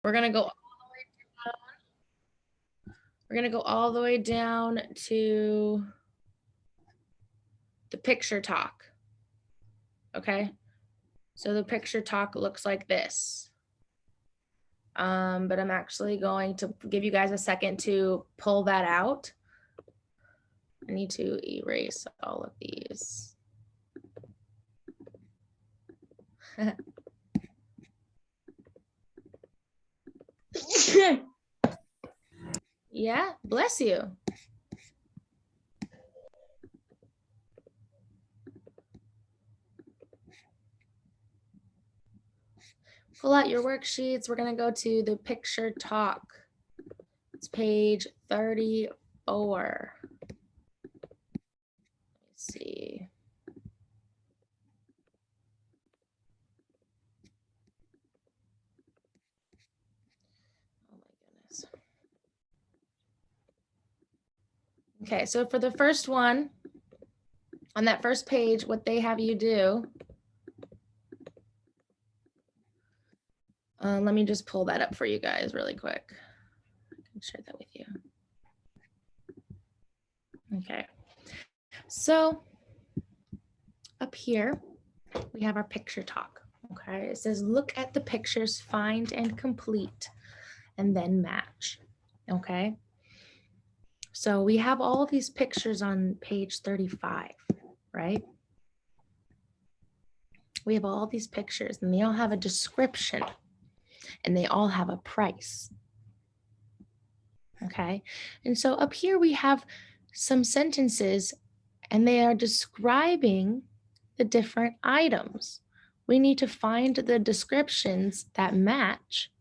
We're gonna go all the way down. We're gonna go all the way down to the picture talk. Okay, so the picture talk looks like this. But I'm actually going to give you guys a second to pull that out. I need to erase all of these. Yeah, bless you. Pull out your worksheets. We're going to go to the picture talk. It's page 34. Let's see. Oh my goodness. Okay, so for the first one, on that first page, what they have you do, let me just pull that up for you guys really quick. I can share that with you. Okay, so up here, we have our picture talk. Okay, it says, look at the pictures, find and complete, and then match. Okay, so we have all of these pictures on page 35, right? We have all these pictures and they all have a description and they all have a price. Okay, and so up here we have some sentences and they are describing the different items. We need to find the descriptions that match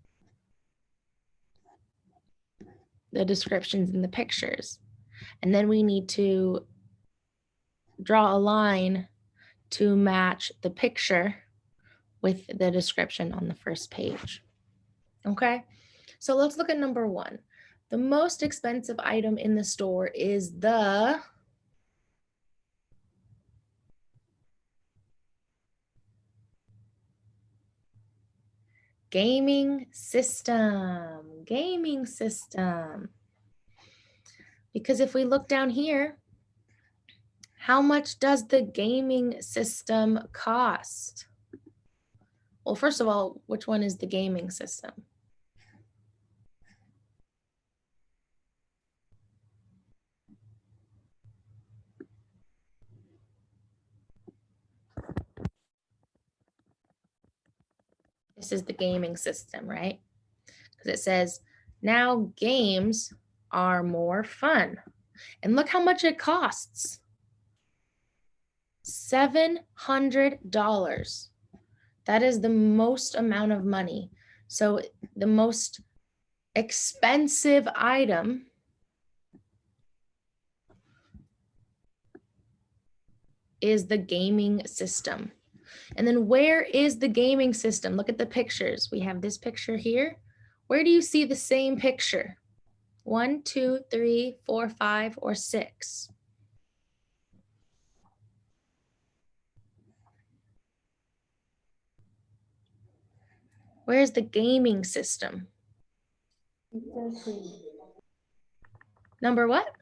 the descriptions in the pictures. And then we need to draw a line to match the picture with the description on the first page. Okay, so let's look at number one. The most expensive item in the store is the gaming system. Gaming system. Because if we look down here, how much does the gaming system cost? Well, first of all, which one is the gaming system? This is the gaming system, right? Because it says, now games are more fun. And look how much it costs. $700. That is the most amount of money. So the most expensive item is the gaming system. And then where is the gaming system? Look at the pictures. We have this picture here. Where do you see the same picture? 1, 2, 3, 4, 5, or 6? Where's the gaming system? Number what?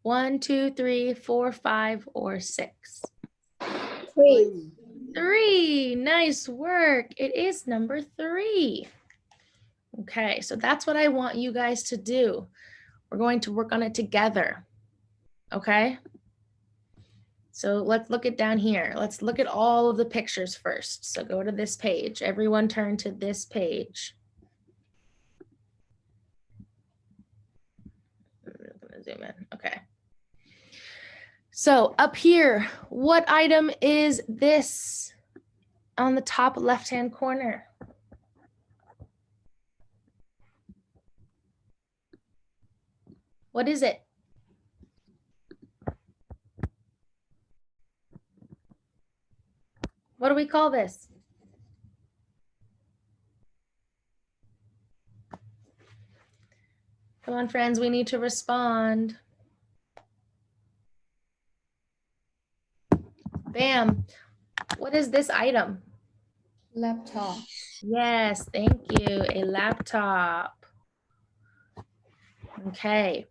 1, 2, 3, 4, 5, or 6? 3. 3. Nice work. It is number 3. Okay, so that's what I want you guys to do. We're going to work on it together. Okay? So let's look it down here. Let's look at all of the pictures first. So go to this page. Everyone turn to this page. I'm gonna zoom in. Okay. So up here, what item is this on the top left-hand corner? What is it? What do we call this? Come on, friends, we need to respond. Bam. What is this item? Laptop. Yes, thank you. A laptop. Okay.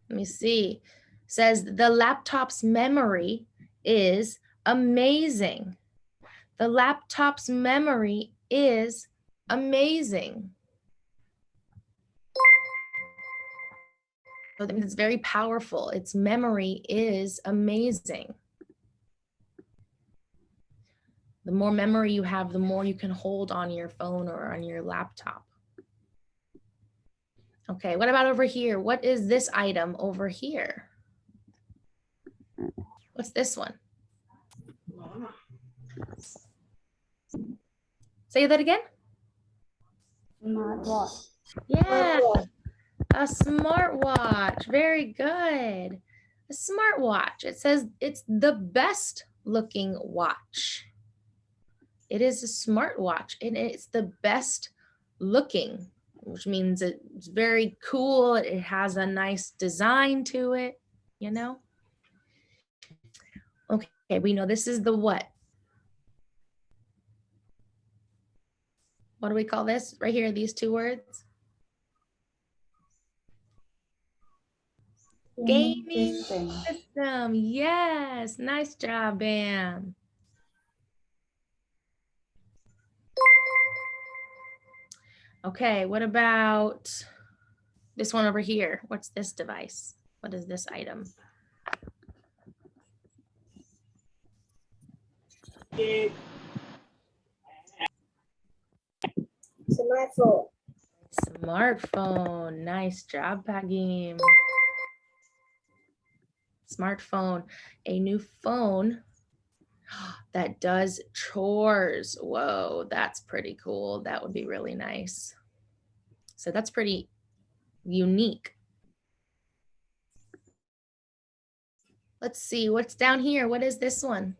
Let me see. Says the laptop's memory is amazing. The laptop's memory is amazing. So that means it's very powerful. Its memory is amazing. The more memory you have, the more you can hold on your phone or on your laptop. Okay, what about over here? What is this item over here? What's this one? Say that again. Smartwatch. Yeah, a smartwatch. Very good. A smartwatch. It says it's the best looking watch. It is a smartwatch and it's the best looking, which means it's very cool. It has a nice design to it, you know? Okay, we know this is the what? What do we call this right here? These two words? Gaming system. Yes, nice job, Bam. Okay, what about this one over here? What's this device? What is this item? Smartphone. Smartphone. Nice job, Pagim. Smartphone, a new phone that does chores. Whoa, that's pretty cool. That would be really nice. So that's pretty unique. Let's see what's down here. What is this one?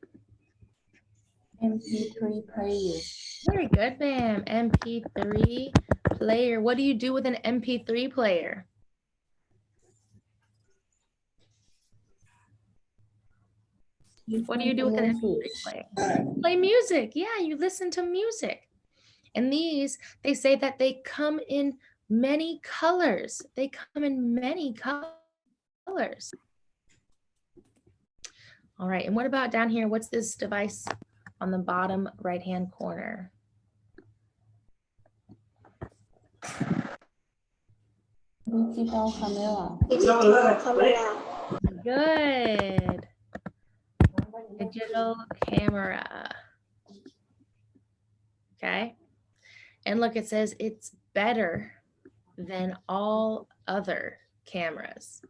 MP3 player. Very good, Bam. MP3 player. What do you do with an MP3 player? What do you do with an MP3 player? Play music. Yeah, you listen to music. And these, they say that they come in many colors. They come in many colors. All right, and what about down here? What's this device on the bottom right-hand corner? Digital camera. Good. Digital camera. Okay. And look, it says it's better than all other cameras.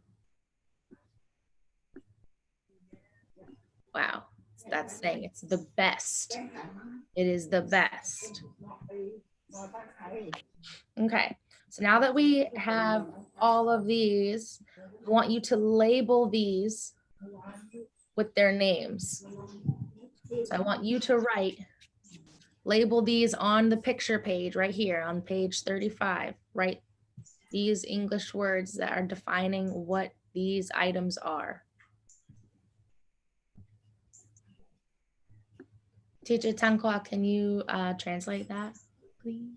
Wow. That's saying it's the best. It is the best. Okay. So now that we have all of these, I want you to label these with their names. So I want you to label these on the picture page right here on page 35. Write these English words that are defining what these items are. Teacher Tanqua, can you translate that, please?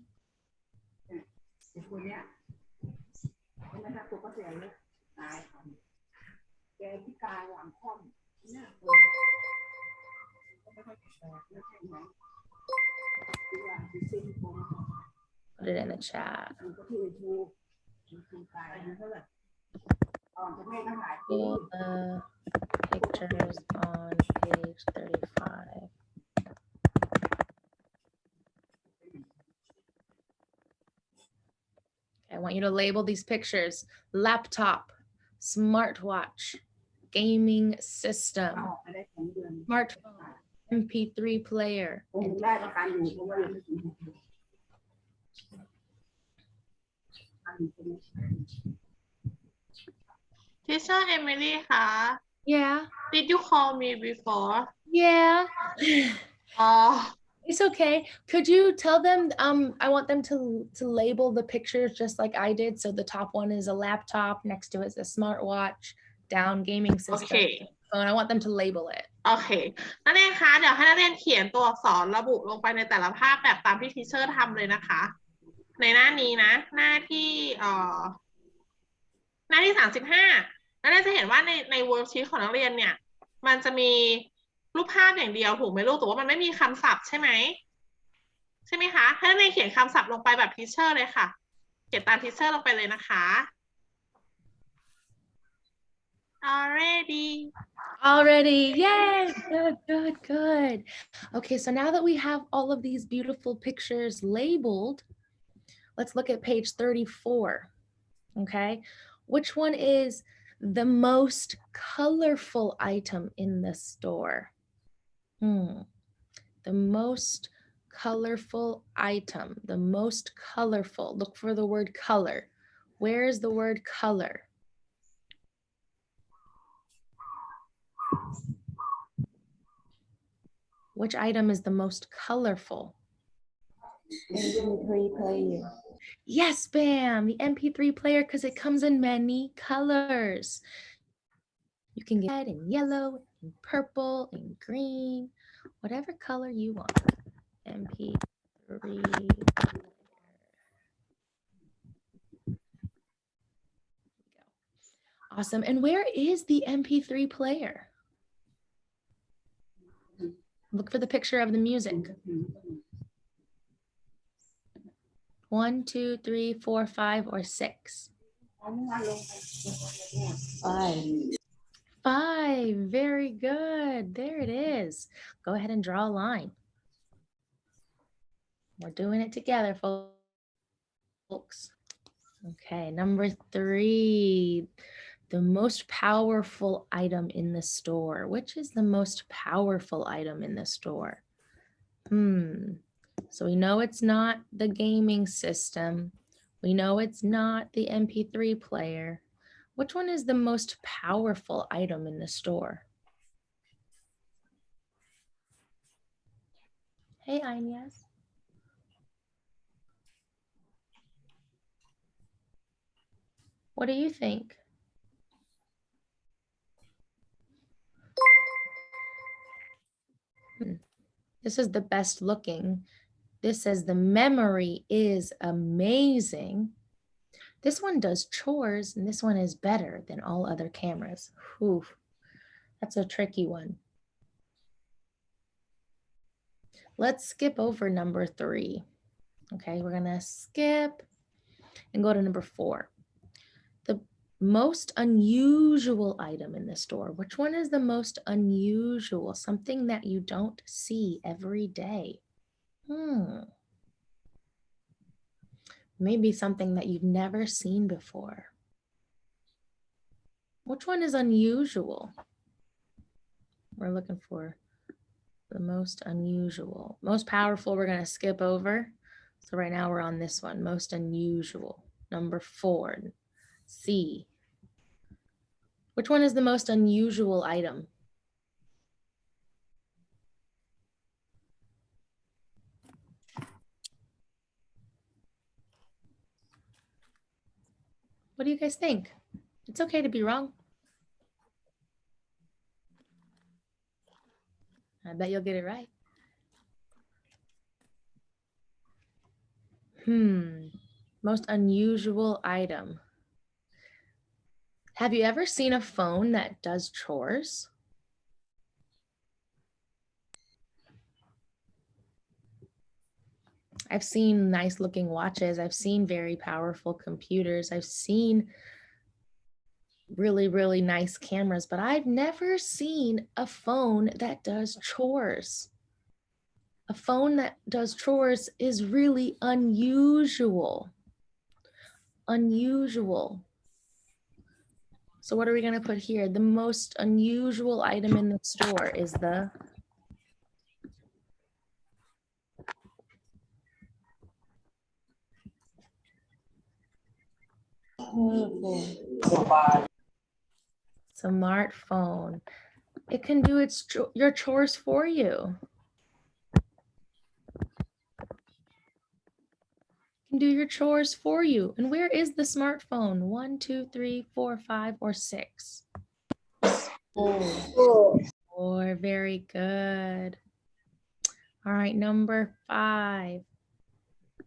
Put it in the chat. Pull the pictures on page 35. I want you to label these pictures: laptop, smartwatch, gaming system, smartphone, MP3 player. Teacher Emily คะ Yeah. Did you call me before? Yeah. Oh, It's okay. Could you tell them, I want them to label the pictures just like I did. So the top one is a laptop, next to it is a smartwatch, down gaming system. okay. And I want them to label it. โอเคนักเรียนคะเดี๋ยวให้นักเรียนเขียนตัวอักษรระบุลงไปในแต่ละภาพแบบตามที่ทีเชอร์ทำเลยนะคะ ในหน้านี้นะ หน้าที่หน้าที่35นักเรียนจะเห็นว่าในเวิร์กชีตของนักเรียนเนี่ย มันจะมีรูปภาพอย่างเดียวถูกไหมลูกแต่ว่ามันไม่มีคำศัพท์ใช่ไหม ใช่ไหมคะให้นักเรียนเขียนคำศัพท์ลงไปแบบทีเชอร์เลยค่ะ เขียนตามทีเชอร์ลงไปเลยนะคะ already Already, yay, good, good, good. Okay, so now that we have all of these beautiful pictures labeled, let's look at page 34, okay? Which one is the most colorful item in the store? The most colorful item, the most colorful. Look for the word color. Where is the word color? Which item is the most colorful? MP3 player. Yes, Bam, the MP3 player, because it comes in many colors. You can get red and yellow and purple and green, whatever color you want. MP3. Awesome. And where is the MP3 player? Look for the picture of the music. 1, 2, 3, 4, 5, or 6. 5. 5. Very good. There it is. Go ahead and draw a line. We're doing it together, folks. Okay, number 3. The most powerful item in the store. Which is the most powerful item in the store? So we know it's not the gaming system. We know it's not the MP3 player. Which one is the most powerful item in the store? Hey, Inez. What do you think? This is the best looking. This says the memory is amazing. This one does chores and this one is better than all other cameras. Whew, that's a tricky one. Let's skip over number 3. Okay, we're gonna skip and go to number 4. The most unusual item in the store. Which one is the most unusual? Something that you don't see every day. Maybe something that you've never seen before. Which one is unusual? We're looking for the most unusual. Most powerful, we're going to skip over. So right now we're on this one, most unusual. Number 4, C. Which one is the most unusual item? What do you guys think? It's okay to be wrong. I bet you'll get it right. Most unusual item. Have you ever seen a phone that does chores? I've seen nice looking watches. I've seen very powerful computers. I've seen really, really nice cameras, but I've never seen a phone that does chores. A phone that does chores is really unusual. Unusual. So what are we going to put here? The most unusual item in the store is the smartphone. It can do your chores for you. It can do your chores for you. And where is the smartphone? 1, 2, 3, 4, 5, or 6? 4. 4. 4. Very good. All right, number 5.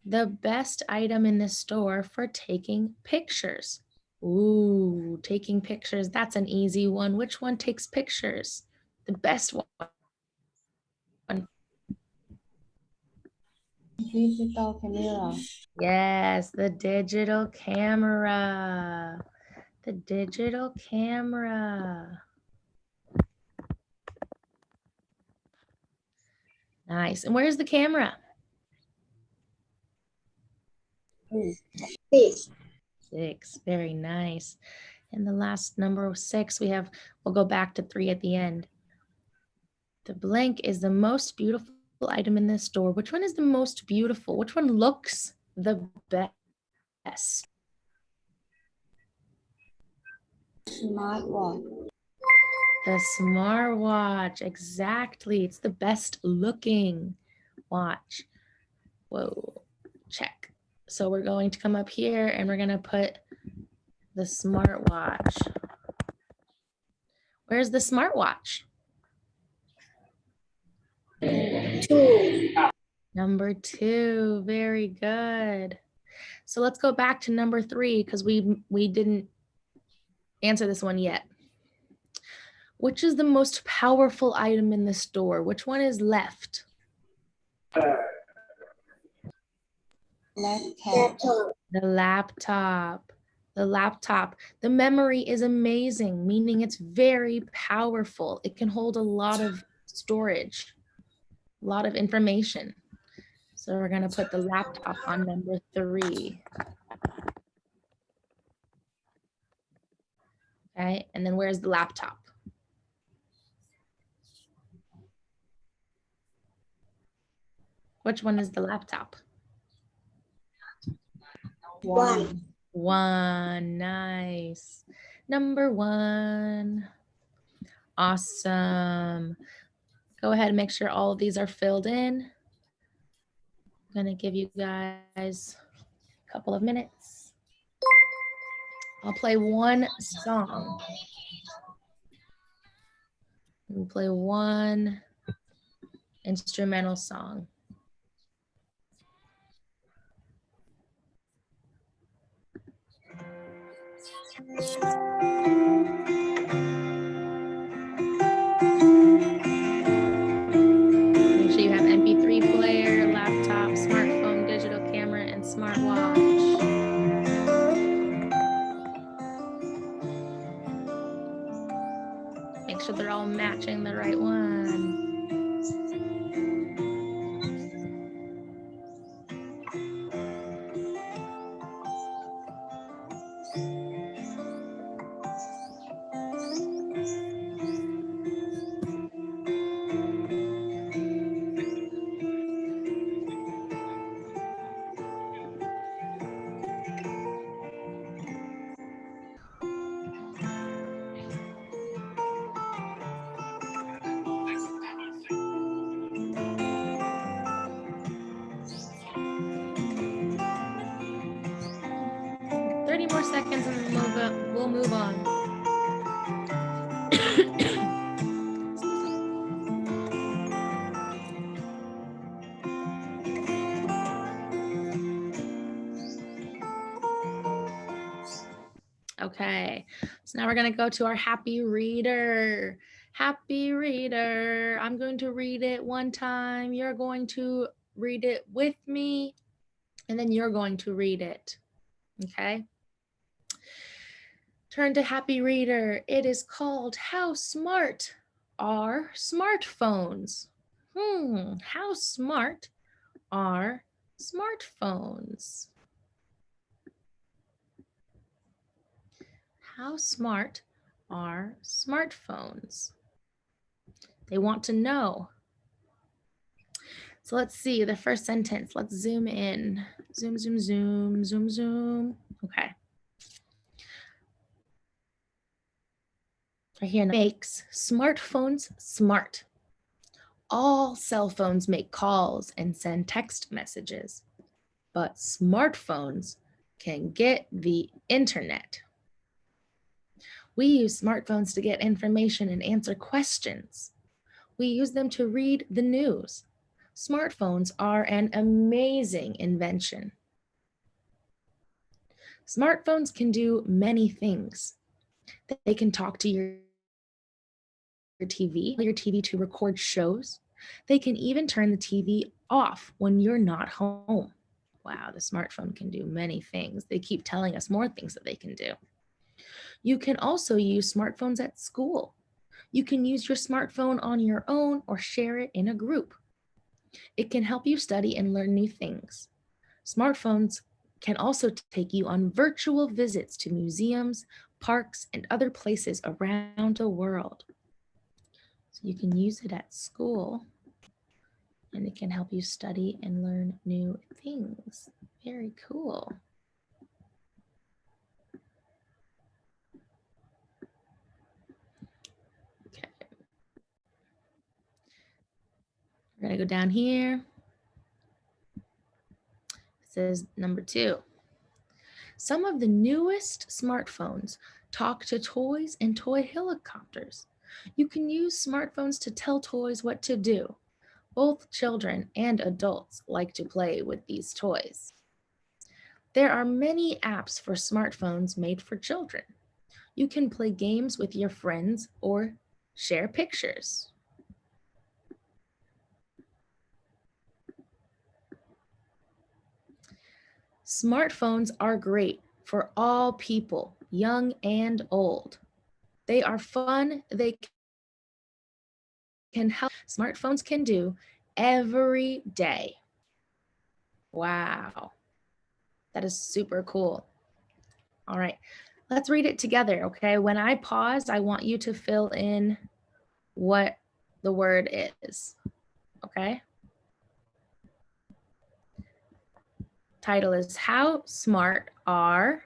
The best item in the store for taking pictures. Ooh, taking pictures. That's an easy one. Which one takes pictures? The best one. Digital camera. Yes, the digital camera. The digital camera. Nice. And where's the camera? 6. 6. Very nice. And the last number 6, we'll go back to 3 at the end. The blank is the most beautiful item in the store. Which one is the most beautiful? Which one looks the best? Smartwatch. The smartwatch. Exactly. It's the best looking watch. Whoa. Check. So we're going to come up here and we're going to put the smartwatch. Where's the smartwatch? 2. Number 2. Very good. So let's go back to number 3 because we didn't answer this one yet. Which is the most powerful item in the store? Which one is left? Laptop. The laptop. The laptop. The memory is amazing, meaning it's very powerful. It can hold a lot of storage, a lot of information. So we're going to put the laptop on number 3. Okay, and then where's the laptop? Which one is the laptop? 1. 1. Nice. Number 1. Awesome. Go ahead and make sure all of these are filled in. I'm going to give you guys a couple of minutes. I'll play one song. We'll play one instrumental song. Make sure you have MP3 player, laptop, smartphone, digital camera, and smartwatch. Make sure they're all matching the right one. More seconds and we'll move on. Okay, so now we're going to go to our happy reader. Happy reader. I'm going to read it one time. You're going to read it with me, and then you're going to read it. Okay. Turn to happy reader. It is called How Smart Are Smartphones? How smart are smartphones? How smart are smartphones? They want to know. So let's see the first sentence. Let's zoom in. Zoom, zoom, zoom, zoom, zoom. Okay. Right here, makes smartphones smart. All cell phones make calls and send text messages, but smartphones can get the internet. We use smartphones to get information and answer questions. We use them to read the news. Smartphones are an amazing invention. Smartphones can do many things. They can talk to your TV to record shows. They can even turn the TV off when you're not home. Wow, the smartphone can do many things. They keep telling us more things that they can do. You can also use smartphones at school. You can use your smartphone on your own or share it in a group. It can help you study and learn new things. Smartphones can also take you on virtual visits to museums, parks, and other places around the world. So you can use it at school, and it can help you study and learn new things. Very cool. Okay. We're gonna go down here. It says number 2. Some of the newest smartphones talk to toys and toy helicopters. You can use smartphones to tell toys what to do. Both children and adults like to play with these toys. There are many apps for smartphones made for children. You can play games with your friends or share pictures. Smartphones are great for all people, young and old. They are fun. They can help. Smartphones can do every day. Wow. That is super cool. All right, let's read it together, okay? When I pause, I want you to fill in what the word is, okay? Title is How Smart Are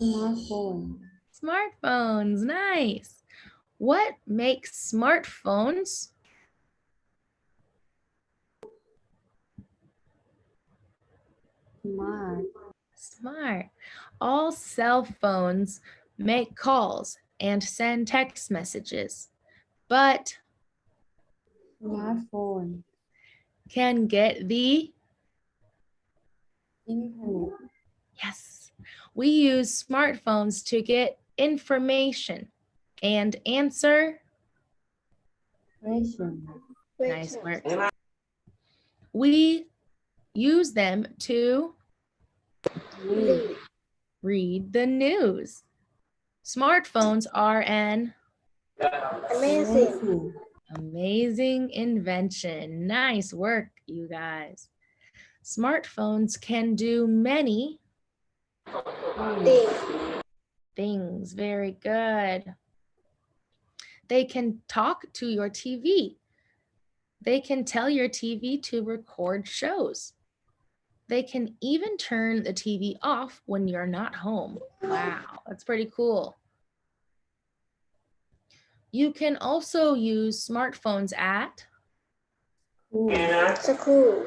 Smartphone. Smartphones? Nice. What makes smartphones smart? All cell phones make calls and send text messages, but Smartphone. can get the Internet. Yes, we use smartphones to get information and answer. Question. Nice work. We use them to read the news. Smartphones are an amazing invention. Nice work, you guys. Smartphones can do many things. Very good. They can talk to your TV. They can tell your TV to record shows. They can even turn the TV off when you're not home. Wow, that's pretty cool. You can also use smartphones at School.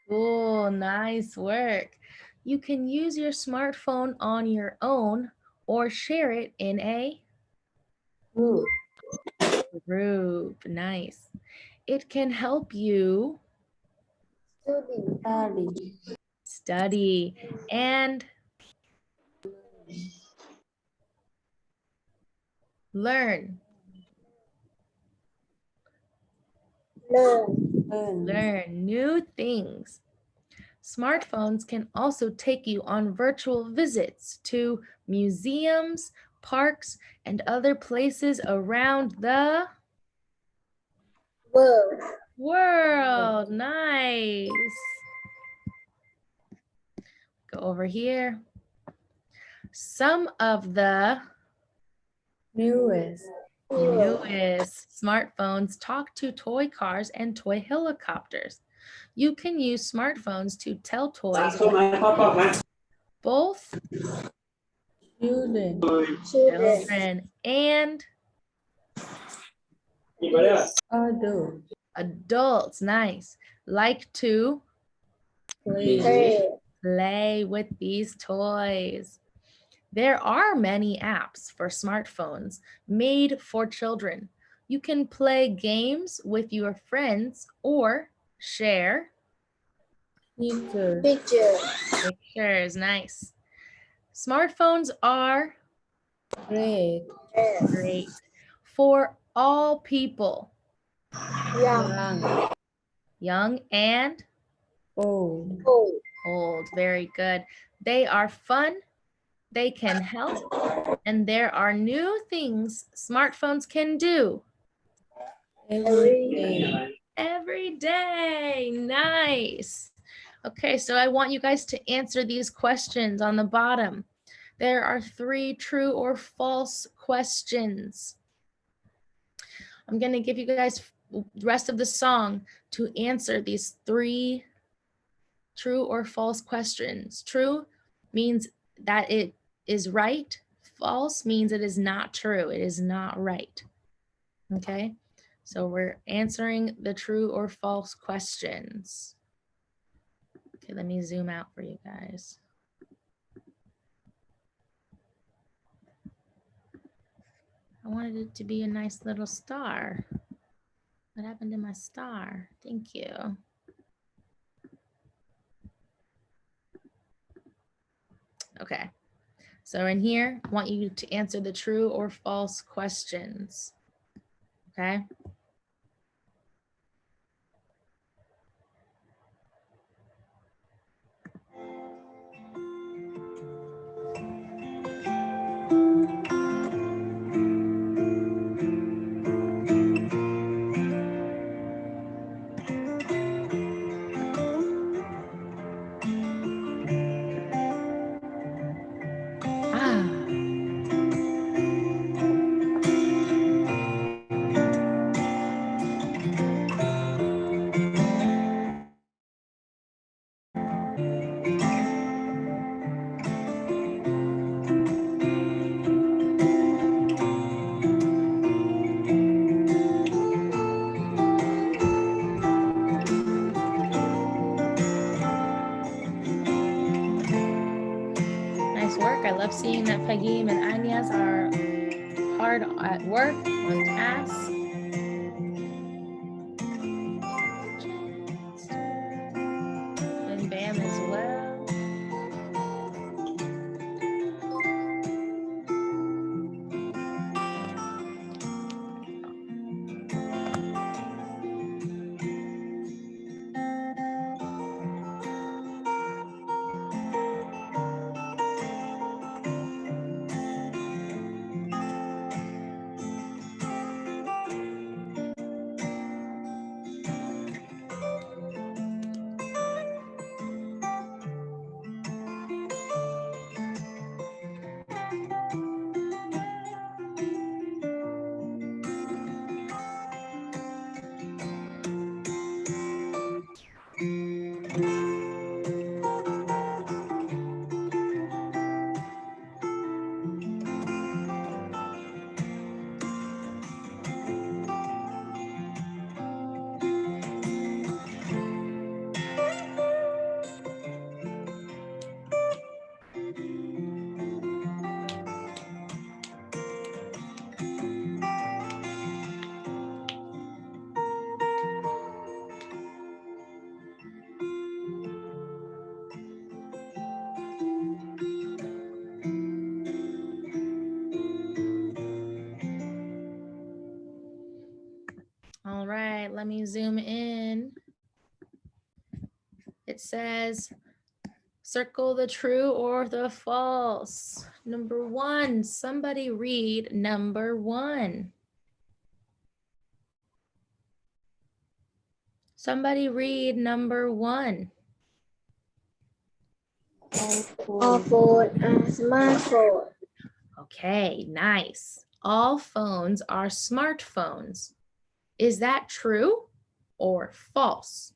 school. Nice work. You can use your smartphone on your own or share it in a group. Nice. It can help you study and learn new things. Smartphones can also take you on virtual visits to museums, parks, and other places around the world. Nice. Go over here. Some of the Newest smartphones talk to toy cars and toy helicopters. You can use smartphones to tell toys both children and adults, nice, like to play with these toys. There are many apps for smartphones made for children. You can play games with your friends or share Picture. pictures. Nice. Smartphones are Great. great for all people, Young. young and Old. old. Very good. They are fun, they can help, and there are new things smartphones can do Every day. every day. Nice. Okay, so I want you guys to answer these questions on the bottom. There are 3 true or false questions. I'm going to give you guys the rest of the song to answer these 3 true or false questions. True means that it is right. False means it is not true. It is not right. Okay, so we're answering the true or false questions. Okay, let me zoom out for you guys. I wanted it to be a nice little star. What happened to my star? Thank you. Okay, so in here, I want you to answer the true or false questions. Okay. Nice work. I love seeing that Pagim and Anyas are hard at work on tasks. And Bam as well. All right, let me zoom in. It says, circle the true or the false. Number 1, somebody read number 1. Somebody read number 1. All phone are smartphone. Okay, nice. All phones are smartphones. Is that true or false?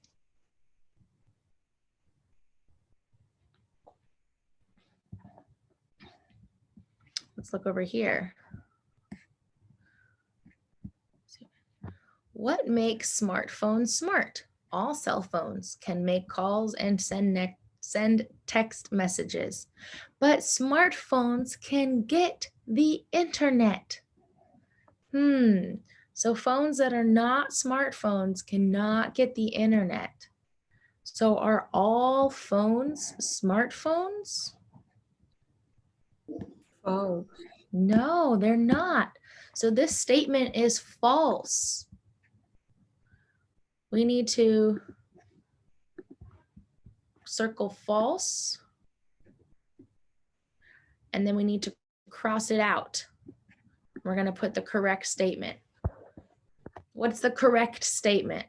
Let's look over here. What makes smartphones smart? All cell phones can make calls and send send text messages, but smartphones can get the internet. So phones that are not smartphones cannot get the internet. So are all phones smartphones? False. No, they're not. So this statement is false. We need to circle false. And then we need to cross it out. We're going to put the correct statement. What's the correct statement?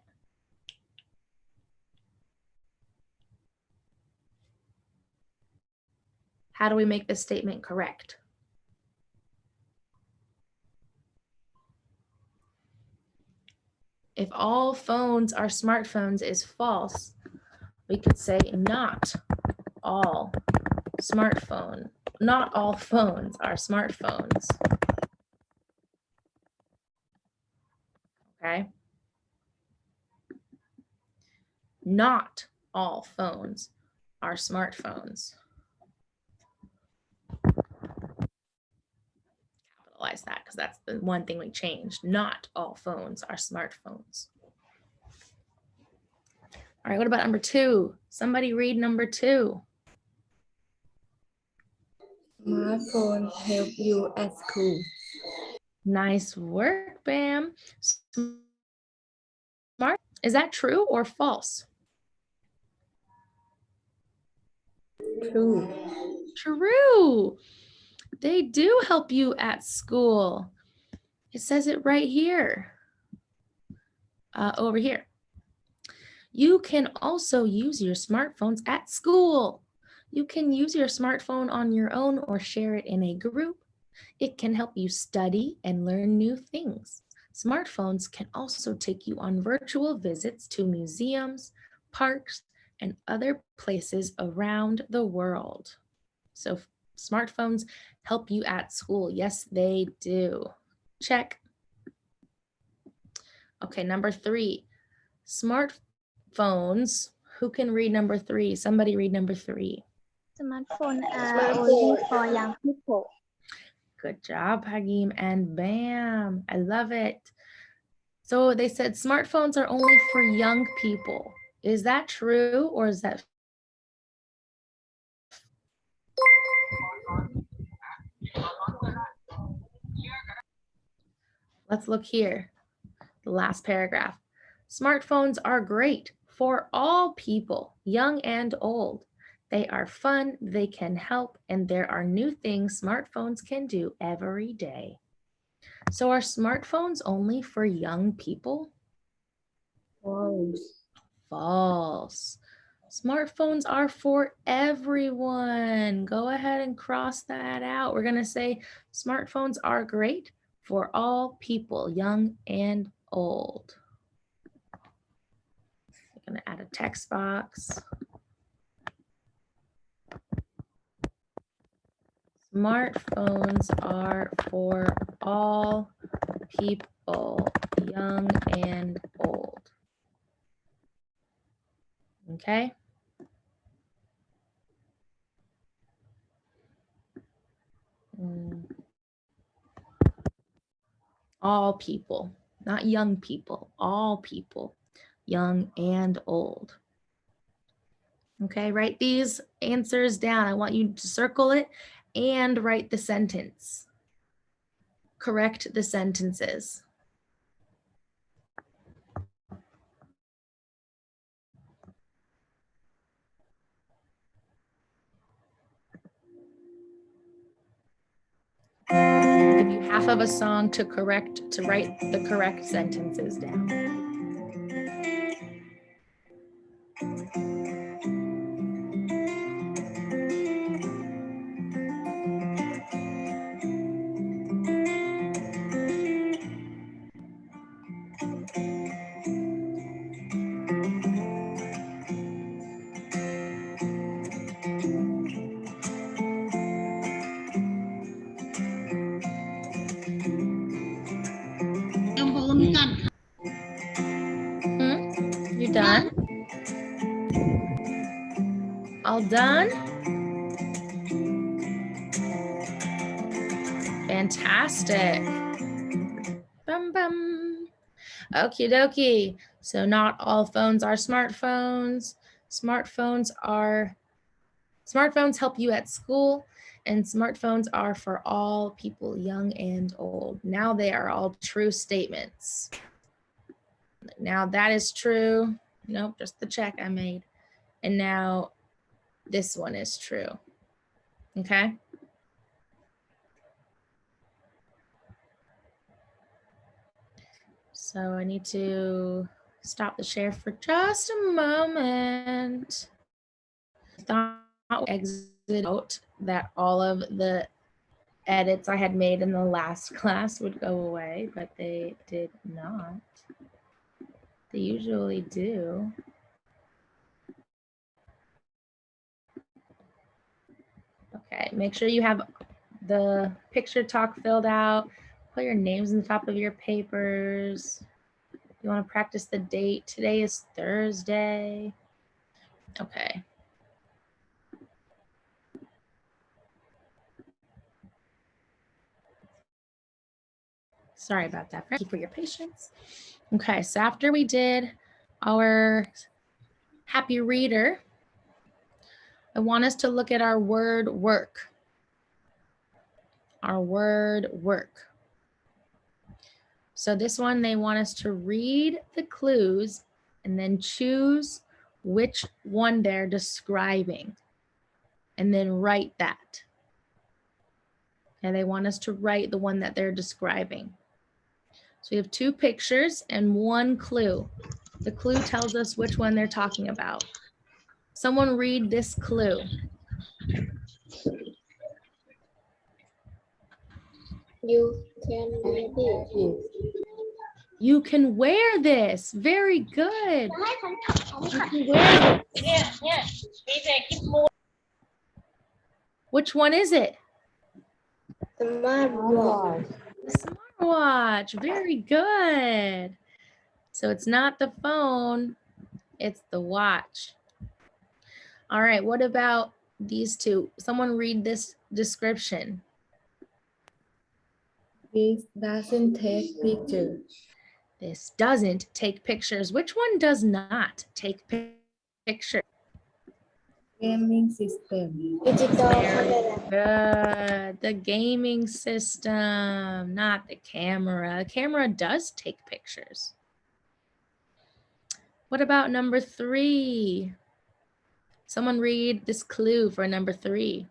How do we make this statement correct? If all phones are smartphones is false, we could say not all not all phones are smartphones. Okay. Not all phones are smartphones. Capitalize that because that's the one thing we changed. Not all phones are smartphones. All right, what about number 2? Somebody read number 2. Smartphone help you at school. Nice work, Bam. Smart. Is that true or false? True. True. They do help you at school. It says it right here. Over here. You can also use your smartphones at school. You can use your smartphone on your own or share it in a group. It can help you study and learn new things. Smartphones can also take you on virtual visits to museums, parks, and other places around the world. So smartphones help you at school. Yes, they do. Check. Okay, number 3. Smartphones. Who can read number 3? Somebody read number 3. Smartphones are only for young people. Good job, Hagim and Bam. I love it. So they said smartphones are only for young people. Is that true or is that? Let's look here. The last paragraph. Smartphones are great for all people, young and old. They are fun, they can help, and there are new things smartphones can do every day. So are smartphones only for young people? False. False. Smartphones are for everyone. Go ahead and cross that out. We're going to say smartphones are great for all people, young and old. I'm going to add a text box. Smartphones are for all people, young and old. Okay. All people, not young people, all people, young and old. Okay, write these answers down. I want you to circle it and write the sentence. Correct the sentences. I'll give you half of a song to write the correct sentences down. You done? I'll All done? Fantastic. Bum bum. Okie dokie. So not all phones are smartphones. Smartphones help you at school, and smartphones are for all people, young and old. Now they are all true statements. Now that is true. Nope, just the check I made. And now this one is true. Okay. So I need to stop the share for just a moment. I thought I exit out that all of the edits I had made in the last class would go away, but they did not. They usually do. Okay, make sure you have the picture talk filled out. Put your names on the top of your papers. You want to practice the date. Today is Thursday. Okay. Sorry about that. Thank you for your patience. Okay, so after we did our happy reader, I want us to look at our word work. Our word work. So this one, they want us to read the clues and then choose which one they're describing and then write that. And they want us to write the one that they're describing. So we have 2 pictures and 1 clue. The clue tells us which one they're talking about. Someone read this clue. You can read it. You can wear this. Very good. You can wear this. Which one is it? Smartwatch. The smartwatch. Very good. So it's not the phone, it's the watch. All right, what about these 2? Someone read this description. This doesn't take pictures. This doesn't take pictures. Which one does not take pictures? Gaming system. Very good. The gaming system, not the camera. The camera does take pictures. What about number 3? Someone read this clue for number 3.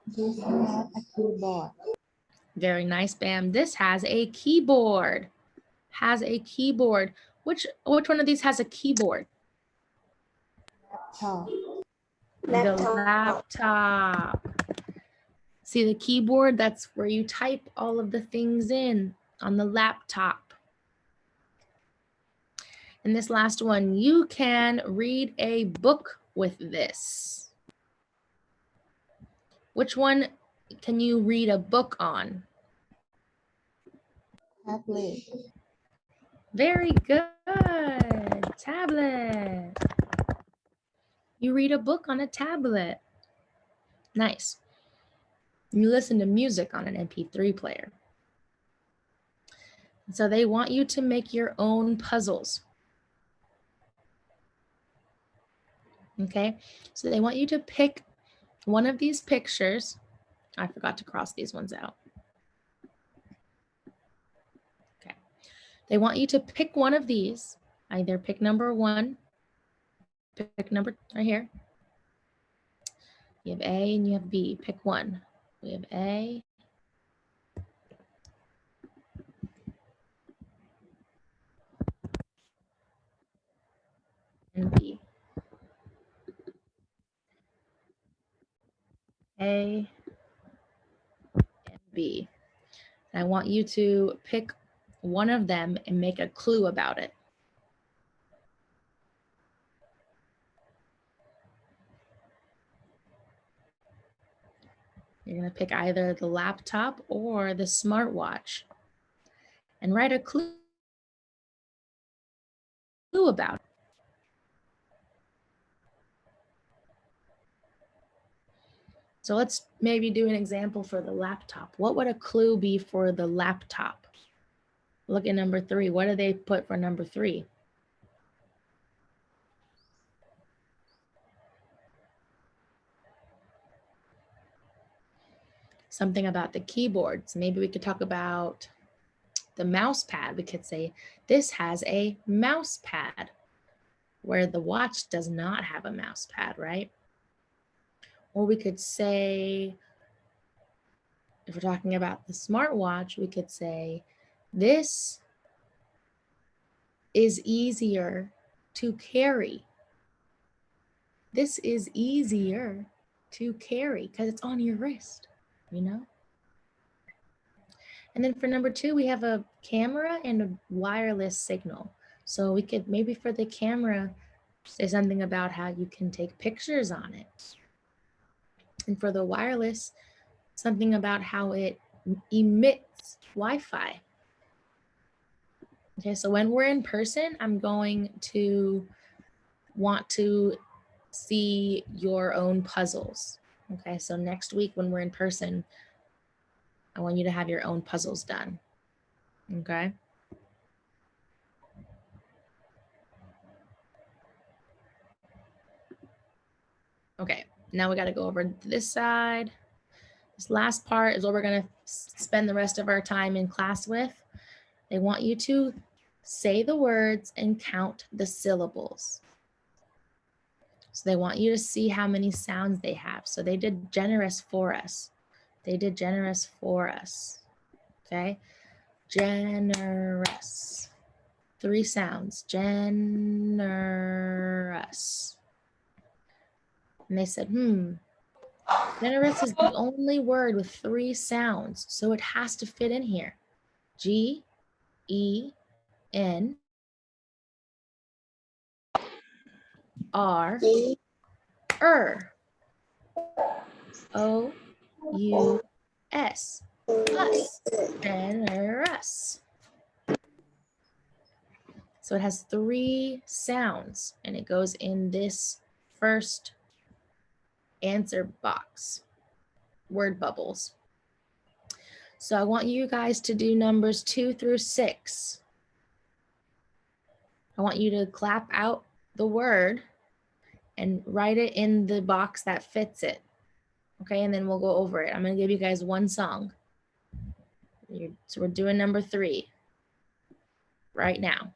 This has a keyboard. Very nice, Bam. This has a keyboard. Has a keyboard. Which one of these has a keyboard? Laptop. The laptop. See the keyboard? That's where you type all of the things in on the laptop. And this last one, you can read a book with this. Which one can you read a book on? Tablet. Very good. Tablet. You read a book on a tablet. Nice. You listen to music on an MP3 player. So they want you to make your own puzzles. Okay, so they want you to pick one of these pictures. I forgot to cross these ones out. Okay, they want you to pick one of these. Either pick number 1, pick number right here. You have A and you have B. Pick one. We have A. And B. A and B. And I want you to pick one of them and make a clue about it. You're going to pick either the laptop or the smartwatch and write a clue about it. So let's maybe do an example for the laptop. What would a clue be for the laptop? Look at number 3. What do they put for number 3? Something about the keyboards. Maybe we could talk about the mouse pad. We could say, this has a mouse pad, where the watch does not have a mouse pad, right? Or we could say, if we're talking about the smartwatch, we could say, this is easier to carry. This is easier to carry because it's on your wrist, you know? And then for number 2, we have a camera and a wireless signal. So we could maybe for the camera, say something about how you can take pictures on it. And for the wireless, something about how it emits Wi-Fi. Okay, so when we're in person, I'm going to want to see your own puzzles. Okay, so next week when we're in person, I want you to have your own puzzles done. Okay. Okay, now we got to go over to this side. This last part is what we're going to spend the rest of our time in class with. They want you to say the words and count the syllables. So they want you to see how many sounds they have. So they did generous for us. They did generous for us. Okay. Generous. 3 sounds. Generous. And they said, generous is the only word with 3 sounds. So it has to fit in here. G, E, N, R, O, U, S. Us. Generous. So it has 3 sounds and it goes in this first answer box, word bubbles. So I want you guys to do numbers 2 through 6. I want you to clap out the word and write it in the box that fits it. Okay, and then we'll go over it. I'm gonna give you guys one song. So we're doing number 3 right now.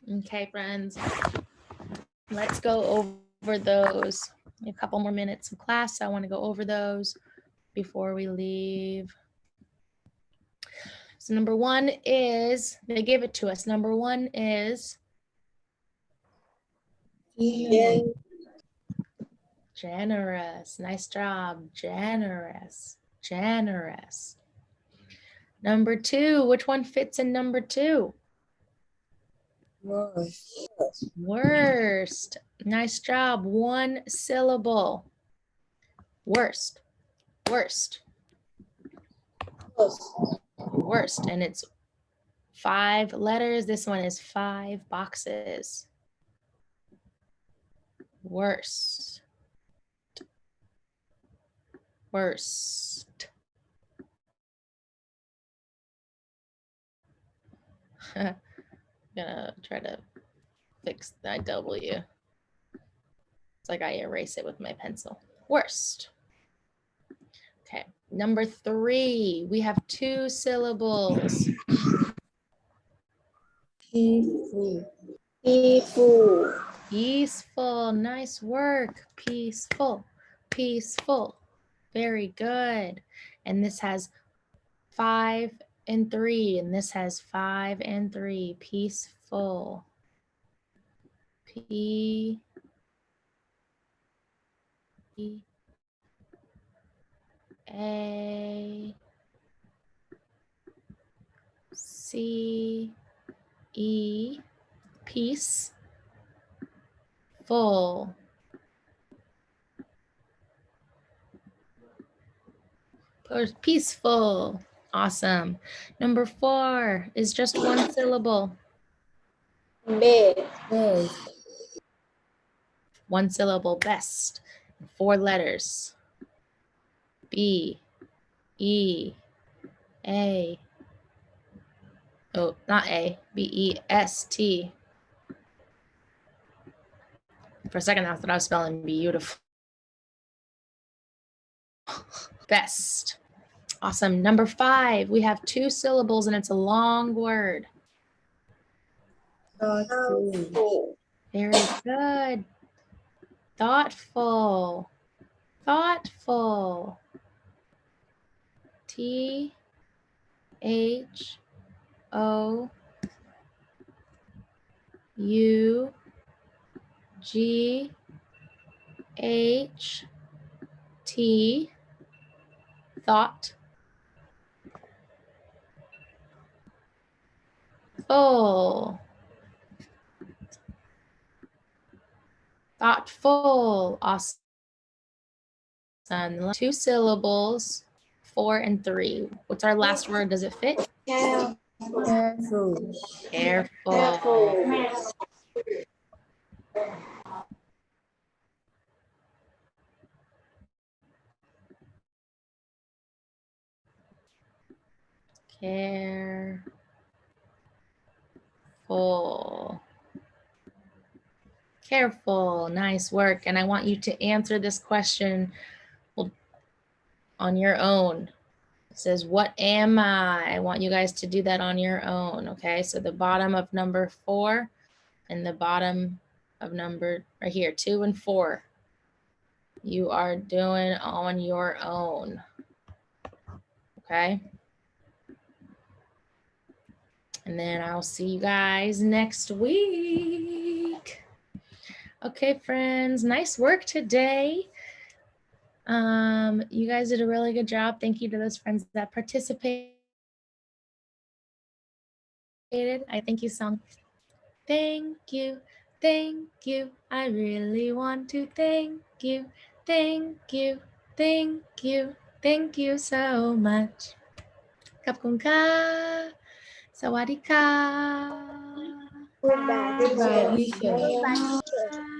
Okay, friends. Let's go over those. A couple more minutes of class. I want to go over those before we leave. So number one is, they gave it to us. Number one is generous. Nice job. Generous. Generous. Number two, which one fits in number two? Worst. Worst. Nice job. One syllable. Worst. Worst. Worst. And it's 5 letters. This one is 5 boxes. Worst. Worst. I'm gonna try to fix that W. It's like I erase it with my pencil. Worst. Okay, number 3, we have 2 syllables. Peaceful. Peaceful, nice work. Peaceful, peaceful. Very good. And this has 5 and 3, and this has 5 and 3. Peaceful. P. A. C. E. Peace. Full. Peaceful. Awesome. Number 4 is just 1 syllable. Best. 1 syllable, best. 4 letters. B, E, A. Oh, not A, B-E-S-T. For a second, I thought I was spelling beautiful. Best. Awesome. Number 5, we have 2 syllables and it's a long word. Thoughtful. Very good. Thoughtful. Thoughtful. T H O U G H T. Thought. Full. Thoughtful. Awesome. 2 syllables, 4 and 3. What's our last word? Does it fit? Careful. Careful. Careful. Careful. Nice work. And I want you to answer this question on your own. It says, what am I? I want you guys to do that on your own. Okay. So the bottom of number 4 and the bottom of number right here, 2 and 4. You are doing on your own. Okay. And then I'll see you guys next week. Okay, friends, nice work today. You guys did a really good job. Thank you to those friends that participated. I thank you, song. Thank you, thank you. I really want to thank you, thank you, thank you, thank you so much. ขอบคุณค่ะ สวัสดีค่ะ Goodbye, teacher.